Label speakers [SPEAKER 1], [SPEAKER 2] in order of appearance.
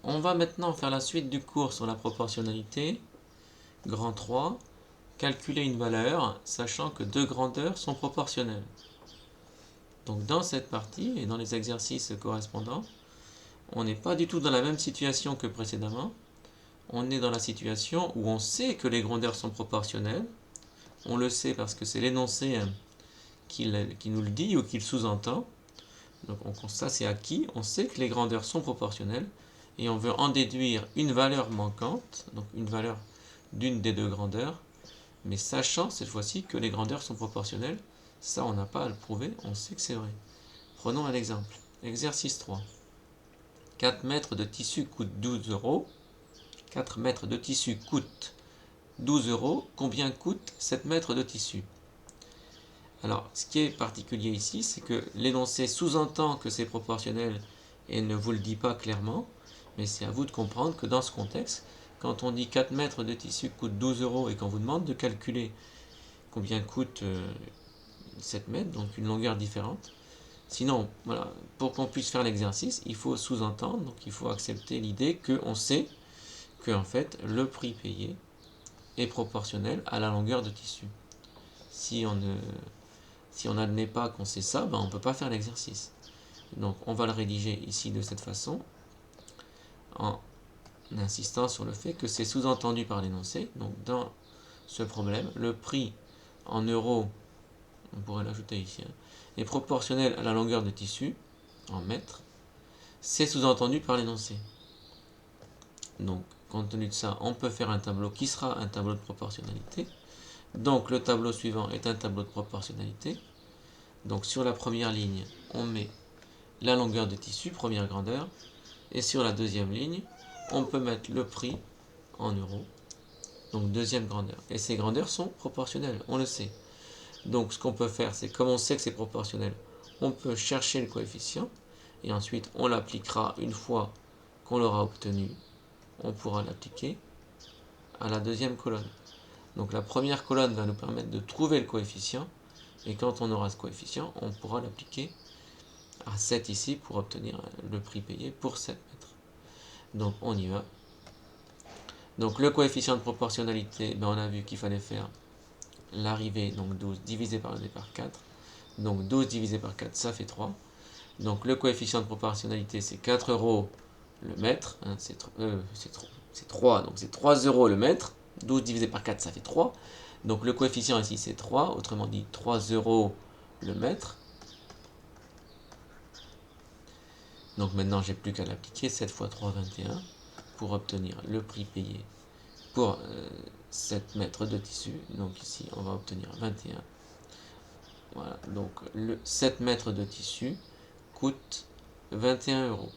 [SPEAKER 1] On va maintenant faire la suite du cours sur la proportionnalité. Grand 3, calculer une valeur, sachant que deux grandeurs sont proportionnelles. Donc dans cette partie et dans les exercices correspondants, on n'est pas du tout dans la même situation que précédemment. On est dans la situation où on sait que les grandeurs sont proportionnelles. On le sait parce que c'est l'énoncé qui nous le dit ou qui le sous-entend. Donc ça c'est acquis, on sait que les grandeurs sont proportionnelles et on veut en déduire une valeur manquante, donc une valeur d'une des deux grandeurs, mais sachant cette fois-ci que les grandeurs sont proportionnelles. Ça on n'a pas à le prouver, on sait que c'est vrai. Prenons un exemple. Exercice 3. 4 mètres de tissu coûtent 12 euros. 4 mètres de tissu coûtent 12 euros. Combien coûte 7 mètres de tissu? Alors, ce qui est particulier ici, c'est que l'énoncé sous-entend que c'est proportionnel et ne vous le dit pas clairement, mais c'est à vous de comprendre que dans ce contexte, quand on dit 4 mètres de tissu coûte 12 euros et qu'on vous demande de calculer combien coûte 7 mètres, donc une longueur différente, sinon, voilà, pour qu'on puisse faire l'exercice, il faut sous-entendre, donc il faut accepter l'idée qu'on sait que en fait, le prix payé est proportionnel à la longueur de tissu. Si on n'admet pas qu'on sait ça, ben on ne peut pas faire l'exercice. Donc on va le rédiger ici de cette façon, en insistant sur le fait que c'est sous-entendu par l'énoncé. Donc dans ce problème, le prix en euros, on pourrait l'ajouter ici, est proportionnel à la longueur de tissu, en mètres. C'est sous-entendu par l'énoncé. Donc compte tenu de ça, on peut faire un tableau qui sera un tableau de proportionnalité. Donc le tableau suivant est un tableau de proportionnalité. Donc sur la première ligne, on met la longueur de tissu, première grandeur, et sur la deuxième ligne, on peut mettre le prix en euros, donc deuxième grandeur. Et ces grandeurs sont proportionnelles, on le sait. Donc ce qu'on peut faire, c'est comme on sait que c'est proportionnel, on peut chercher le coefficient, et ensuite on l'appliquera une fois qu'on l'aura obtenu, on pourra l'appliquer à la deuxième colonne. Donc la première colonne va nous permettre de trouver le coefficient, et quand on aura ce coefficient, on pourra l'appliquer à 7 ici pour obtenir le prix payé pour 7 mètres. Donc on y va. Donc le coefficient de proportionnalité, ben, on a vu qu'il fallait faire l'arrivée, donc 12 divisé par le départ 4. Donc 12 divisé par 4, ça fait 3. Donc le coefficient de proportionnalité, c'est 4 euros le mètre. Hein, c'est 3, donc c'est 3 euros le mètre. 12 divisé par 4, ça fait 3. Donc le coefficient ici, c'est 3. Autrement dit, 3 euros le mètre. Donc maintenant, j'ai plus qu'à l'appliquer. 7 fois 3, 21. Pour obtenir le prix payé pour 7 mètres de tissu. Donc ici, on va obtenir 21. Voilà, donc le 7 mètres de tissu coûte 21 euros.